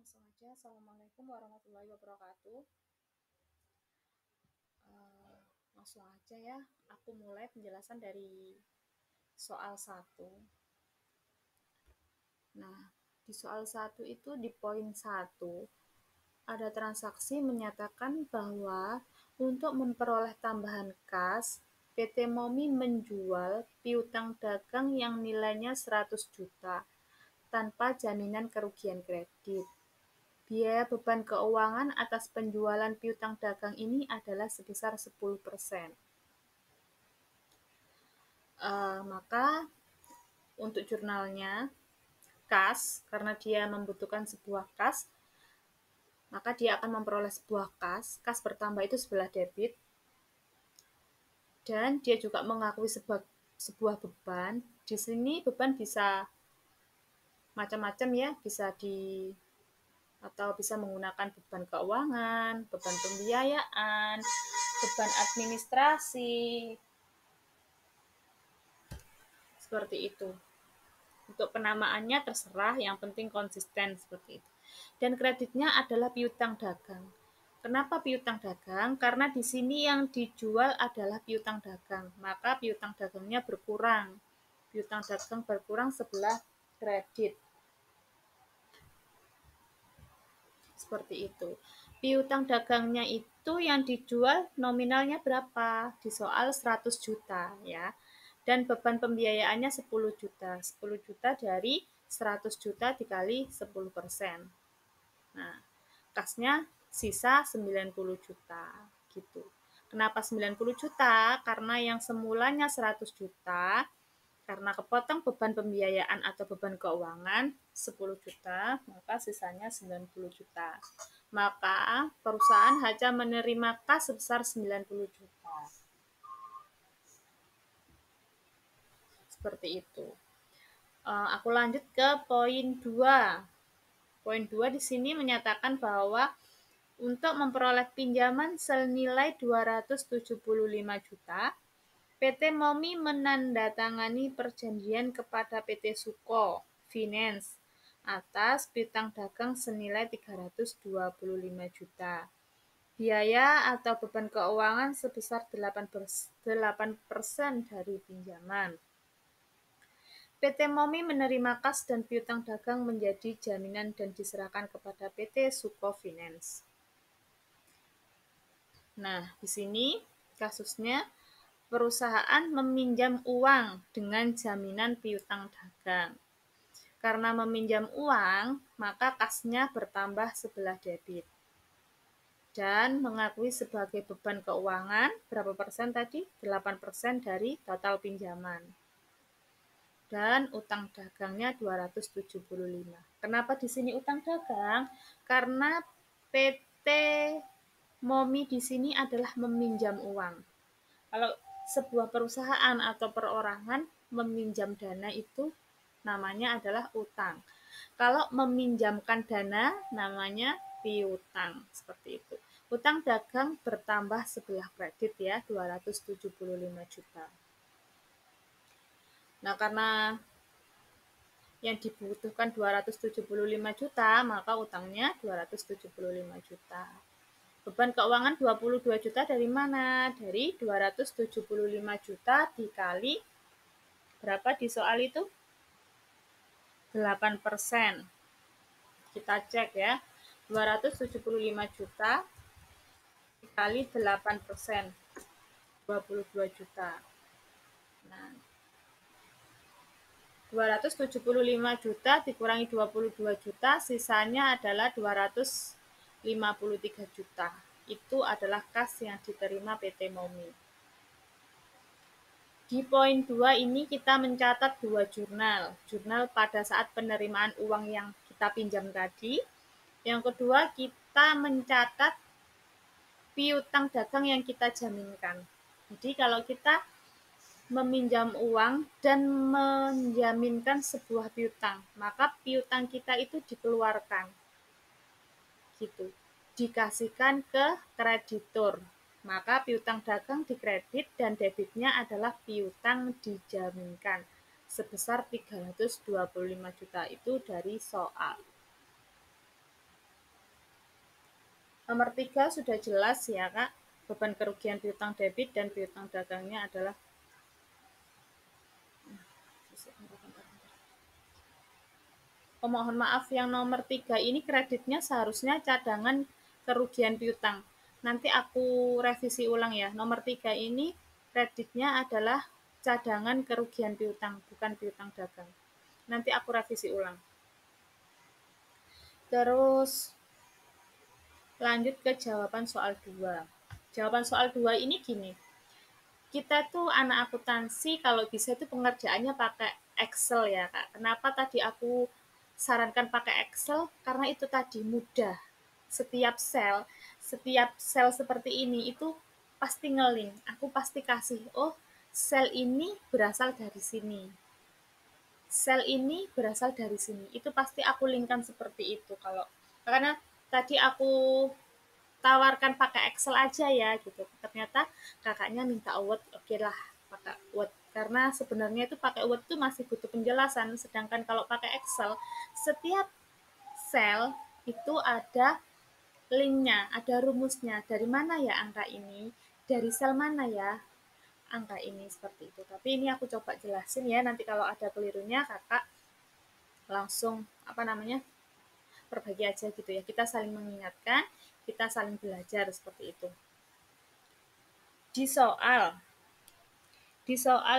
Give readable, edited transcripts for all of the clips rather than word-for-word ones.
langsung aja. Assalamualaikum warahmatullahi wabarakatuh. Langsung aja ya, aku mulai penjelasan dari soal 1. Nah, di soal 1 itu di poin 1 ada transaksi menyatakan bahwa untuk memperoleh tambahan kas, PT Momi menjual piutang dagang yang nilainya 100 juta tanpa jaminan kerugian kredit. Biaya beban keuangan atas penjualan piutang dagang ini adalah sebesar 10%. Maka untuk jurnalnya, kas, karena dia membutuhkan sebuah kas, maka dia akan memperoleh sebuah kas bertambah itu sebelah debit, dan dia juga mengakui sebuah beban. Di sini beban bisa macam-macam ya, atau bisa menggunakan beban keuangan, beban pembiayaan, beban administrasi, seperti itu. Untuk penamaannya terserah, yang penting konsisten seperti itu. Dan kreditnya adalah piutang dagang. Kenapa piutang dagang? Karena di sini yang dijual adalah piutang dagang, maka piutang dagangnya berkurang. Piutang dagang berkurang sebelah kredit. Seperti itu. Piutang dagangnya itu yang dijual nominalnya berapa? Di soal 100 juta ya. Dan beban pembiayaannya 10 juta. 10 juta dari 100 juta dikali 10%. Nah, kasnya sisa 90 juta gitu. Kenapa 90 juta? Karena yang semulanya 100 juta karena kepotong beban pembiayaan atau beban keuangan 10 juta, maka sisanya 90 juta. Maka perusahaan hanya menerima kas sebesar 90 juta. Seperti itu. Aku lanjut ke poin 2. Poin 2 di sini menyatakan bahwa untuk memperoleh pinjaman senilai 275 juta, PT Momi menandatangani perjanjian kepada PT Suko Finance atas piutang dagang senilai 325 juta. Biaya atau beban keuangan sebesar 8% dari pinjaman. PT Momi menerima kas dan piutang dagang menjadi jaminan dan diserahkan kepada PT Suko Finance. Nah, di sini kasusnya perusahaan meminjam uang dengan jaminan piutang dagang. Karena meminjam uang, maka kasnya bertambah sebelah debit. Dan mengakui sebagai beban keuangan, berapa persen tadi? 8% dari total pinjaman. Dan utang dagangnya 275. Kenapa di sini utang dagang? Karena PT Momi di sini adalah meminjam uang. Kalau sebuah perusahaan atau perorangan meminjam dana itu namanya adalah utang. Kalau meminjamkan dana namanya piutang, seperti itu. Utang dagang bertambah sebelah kredit ya, 275 juta. Nah, karena yang dibutuhkan 275 juta, maka utangnya 275 juta. Beban keuangan 22 juta dari mana? Dari 275 juta dikali berapa di soal itu? 8%. Kita cek ya. 275 juta dikali 8%. 22 juta. Nah, 275 juta dikurangi 22 juta, sisanya adalah 253 juta. Itu adalah kas yang diterima PT Momi. Di poin 2 ini kita mencatat 2 jurnal. Jurnal pada saat penerimaan uang yang kita pinjam tadi. Yang kedua, kita mencatat piutang dagang yang kita jaminkan. Jadi kalau kita meminjam uang dan menjaminkan sebuah piutang, maka piutang kita itu dikeluarkan. Gitu. Dikasihkan ke kreditur. Maka piutang dagang dikredit dan debitnya adalah piutang dijaminkan sebesar 325 juta itu dari soal. Nomor 3 sudah jelas ya Kak, beban kerugian piutang debit dan piutang dagangnya adalah mohon maaf, yang nomor 3 ini kreditnya seharusnya cadangan kerugian piutang. Nanti aku revisi ulang ya. Nomor 3 ini kreditnya adalah cadangan kerugian piutang, bukan piutang dagang. Nanti aku revisi ulang. Terus lanjut ke jawaban soal 2. Jawaban soal 2 ini gini. Kita tuh anak akuntansi kalau bisa itu pengerjaannya pakai Excel ya Kak. Kenapa tadi aku sarankan pakai Excel? Karena itu tadi mudah. Setiap sel seperti ini itu pasti ngelink. Aku pasti kasih, oh sel ini berasal dari sini. Sel ini berasal dari sini. Itu pasti aku linkkan seperti itu kalau karena tadi aku tawarkan pakai Excel aja ya gitu. Ternyata kakaknya minta Word, oke lah pakai Word. Karena sebenarnya itu pakai Word itu masih butuh penjelasan, sedangkan kalau pakai Excel setiap sel itu ada linknya, ada rumusnya. Dari mana ya angka ini? Dari sel mana ya angka ini seperti itu. Tapi ini aku coba jelasin ya. Nanti kalau ada kelirunya kakak langsung apa namanya perbaiki aja gitu ya. Kita saling mengingatkan, kita saling belajar seperti itu. Di soal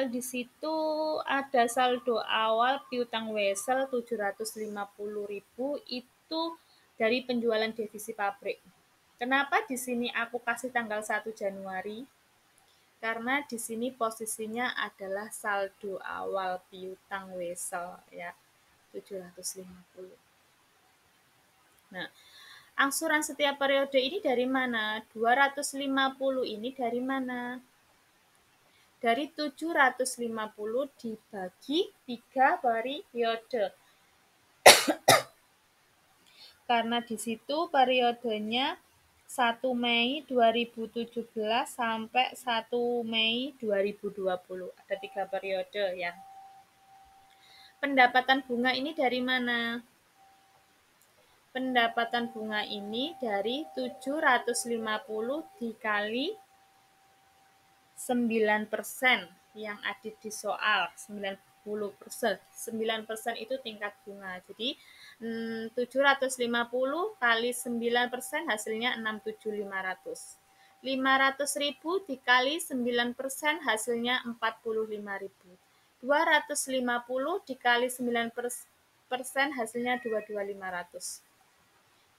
di situ ada saldo awal piutang wesel 750.000 itu dari penjualan divisi pabrik. Kenapa di sini aku kasih tanggal 1 Januari? Karena di sini posisinya adalah saldo awal piutang wesel ya, 750. Nah, angsuran setiap periode ini dari mana? 250 ini dari mana? Dari 750 dibagi 3 periode. Karena di situ periodenya 1 Mei 2017 sampai 1 Mei 2020. Ada 3 periode ya. Pendapatan bunga ini dari mana? Pendapatan bunga ini dari 750 dikali 9% yang ada di soal, 90%. 9% itu tingkat bunga. Jadi 750 kali 9% hasilnya 67.500. 500.000 dikali 9% hasilnya 45.000. 250 dikali 9% hasilnya 22.500.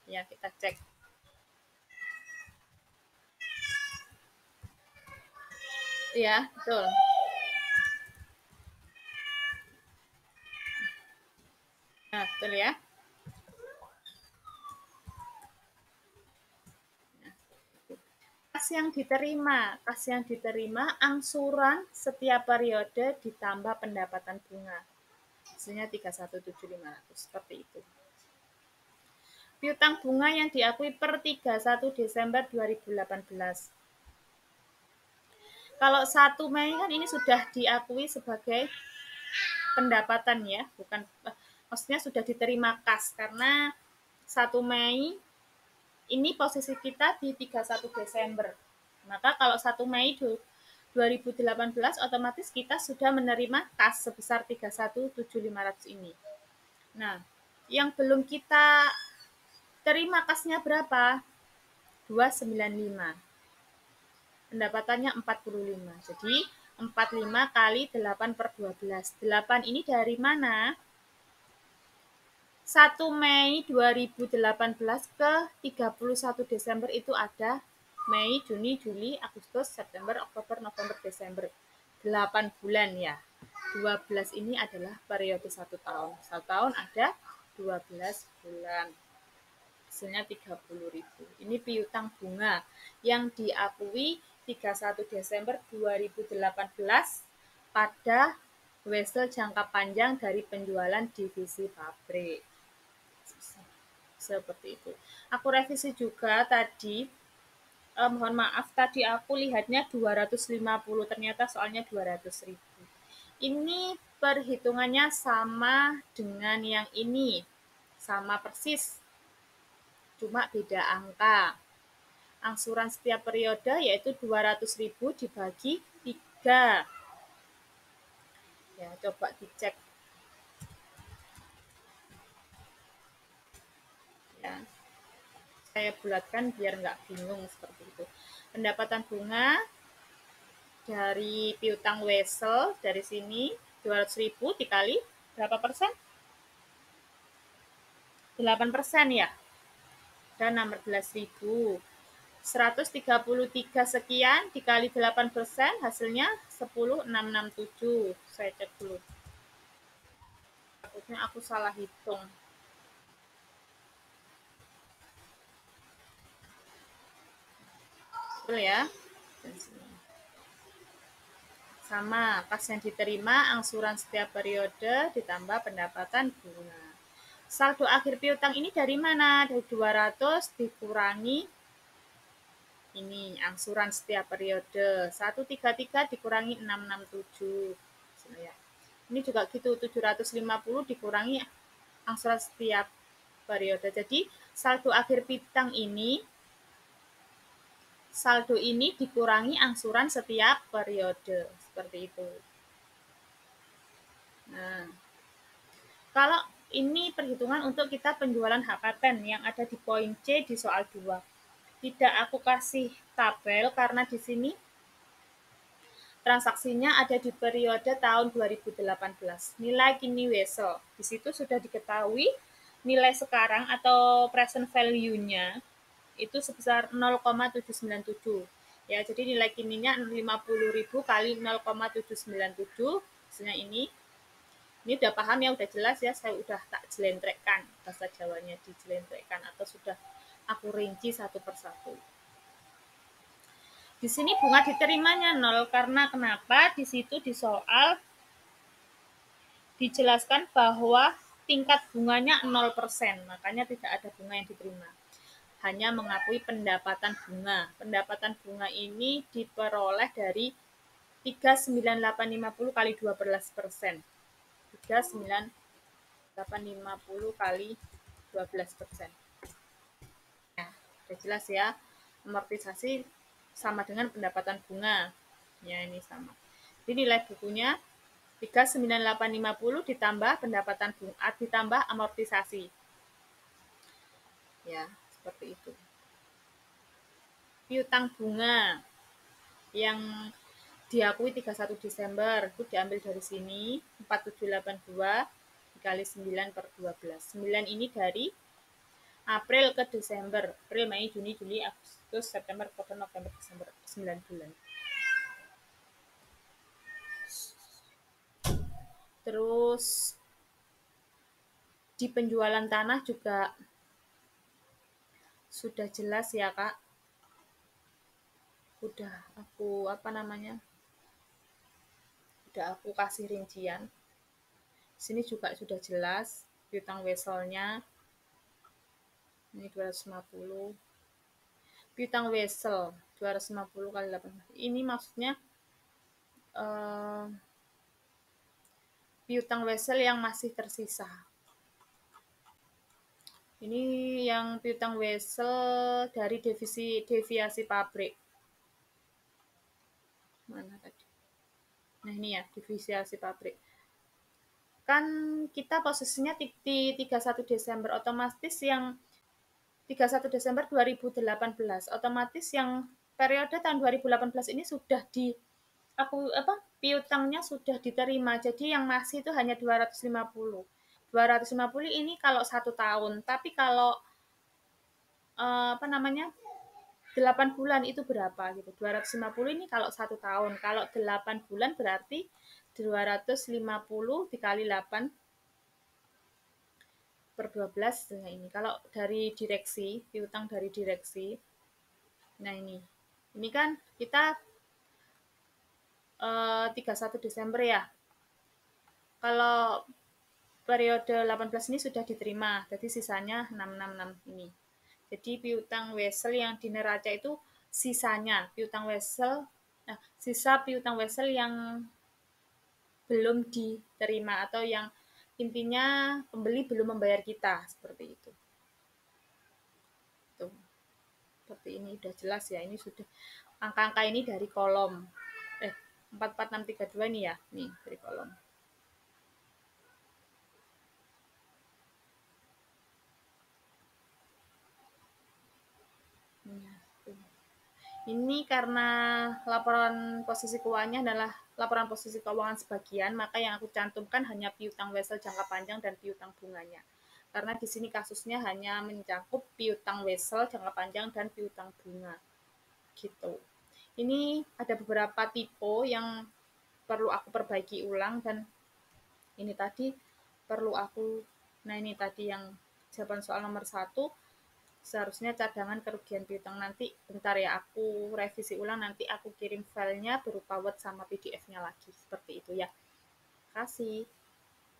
Ya, kita cek. Ya, betul. Nah, betul ya. Kas yang diterima angsuran setiap periode ditambah pendapatan bunga. Hasilnya 31.750 seperti itu. Piutang bunga yang diakui per 31 Desember 2018. Kalau 1 Mei kan ini sudah diakui sebagai pendapatan ya, bukan maksudnya sudah diterima kas karena 1 Mei ini posisi kita di 31 Desember. Maka kalau 1 Mei 2018 otomatis kita sudah menerima kas sebesar 31.750 ini. Nah, yang belum kita terima kasnya berapa? 295. Pendapatannya 45. Jadi 45 kali 8 per 12. 8 ini dari mana? 1 Mei 2018 ke 31 Desember itu ada Mei, Juni, Juli, Agustus, September, Oktober, November, Desember. 8 bulan ya. 12 ini adalah periode 1 tahun. 1 tahun ada 12 bulan. Hasilnya 30.000. Ini piutang bunga yang diakui 31 Desember 2018 pada wesel jangka panjang dari penjualan divisi pabrik. Seperti itu. Aku revisi juga tadi. Mohon maaf, tadi aku lihatnya 250, ternyata soalnya 200.000. Ini perhitungannya sama dengan yang ini. Sama persis. Cuma beda angka. angsuran setiap periode yaitu 200.000 dibagi 3. Ya, coba dicek. Ya, saya bulatkan biar nggak bingung seperti itu. Pendapatan bunga dari piutang Wesel dari sini 200.000 dikali berapa persen? 8% ya. Dan 16.000. 133 sekian dikali 8% hasilnya 10.667. Saya cek dulu. Takutnya aku salah hitung. Betul ya? Sama, kas yang diterima angsuran setiap periode ditambah pendapatan bunga. Saldo akhir piutang ini dari mana? Dari 200 dikurangi ini angsuran setiap periode. 133 dikurangi 667. Ini juga gitu, 750 dikurangi angsuran setiap periode. Jadi saldo akhir piutang ini dikurangi angsuran setiap periode. Seperti itu. Nah, kalau ini perhitungan untuk kita penjualan hak paten yang ada di poin C di soal 2. Tidak aku kasih tabel karena di sini transaksinya ada di periode tahun 2018. Nilai kini Wesel. Di situ sudah diketahui nilai sekarang atau present value-nya itu sebesar 0,797. Ya, jadi nilai kininya 50.000 kali 0,797. Hasilnya ini. Ini udah paham ya, udah jelas ya, saya udah tak jelentrekkan, bahasa Jawanya dijelentrekkan atau sudah aku rinci satu persatu. Di sini bunga diterimanya 0 karena kenapa? Di situ di soal dijelaskan bahwa tingkat bunganya 0%, makanya tidak ada bunga yang diterima. Hanya mengakui pendapatan bunga. Pendapatan bunga ini diperoleh dari 39850 kali 12%. 39850 kali 12%. Ya, sudah jelas ya. Amortisasi sama dengan pendapatan bunga. Ya, ini sama. Jadi nilai bukunya 39850 ditambah pendapatan bunga ditambah amortisasi. Ya, seperti itu. Piutang bunga yang diakui 31 Desember itu diambil dari sini 4782 dikali 9 per 12. 9 ini dari April ke Desember. April, Mei, Juni, Juli, Agustus, September, Oktober, November, Desember. 9 bulan. Terus di penjualan tanah juga sudah jelas ya Kak. Udah aku udah aku kasih rincian. Sini juga sudah jelas piutang weselnya. Ini 250. Piutang wesel 250 kali 8. Ini maksudnya piutang wesel yang masih tersisa. Ini yang piutang wesel dari deviasi pabrik. Mana tadi? Nah, ini ya, deviasi pabrik. Kan kita posisinya di 31 Desember, otomatis yang 31 Desember 2018, otomatis yang periode tahun 2018 ini sudah piutangnya sudah diterima. Jadi yang masih itu hanya 250. 250 ini kalau 1 tahun, tapi kalau 8 bulan itu berapa gitu. 250 ini kalau 1 tahun. Kalau 8 bulan berarti 250 dikali 8 per 12 ini. Kalau dari direksi, piutang dari direksi. Nah ini. Ini kan kita 31 Desember ya. Kalau periode 18 ini sudah diterima, jadi sisanya 666 ini. Jadi piutang wesel yang di neraca itu sisanya piutang wesel, sisa piutang wesel yang belum diterima atau yang intinya pembeli belum membayar kita seperti itu. Tuh. seperti ini udah jelas ya, ini sudah angka-angka ini dari kolom 44632 ini ya, nih dari kolom. Ini karena laporan posisi keuangannya adalah laporan posisi keuangan sebagian, maka yang aku cantumkan hanya piutang wesel jangka panjang dan piutang bunganya. Karena di sini kasusnya hanya mencakup piutang wesel jangka panjang dan piutang bunga. Gitu. Ini ada beberapa tipe yang perlu aku perbaiki ulang dan ini tadi perlu aku, nah ini tadi yang jawaban soal nomor 1, seharusnya cadangan kerugian piutang. Nanti bentar ya, aku revisi ulang, nanti aku kirim filenya berupa Word sama PDF-nya lagi seperti itu ya. Terima kasih.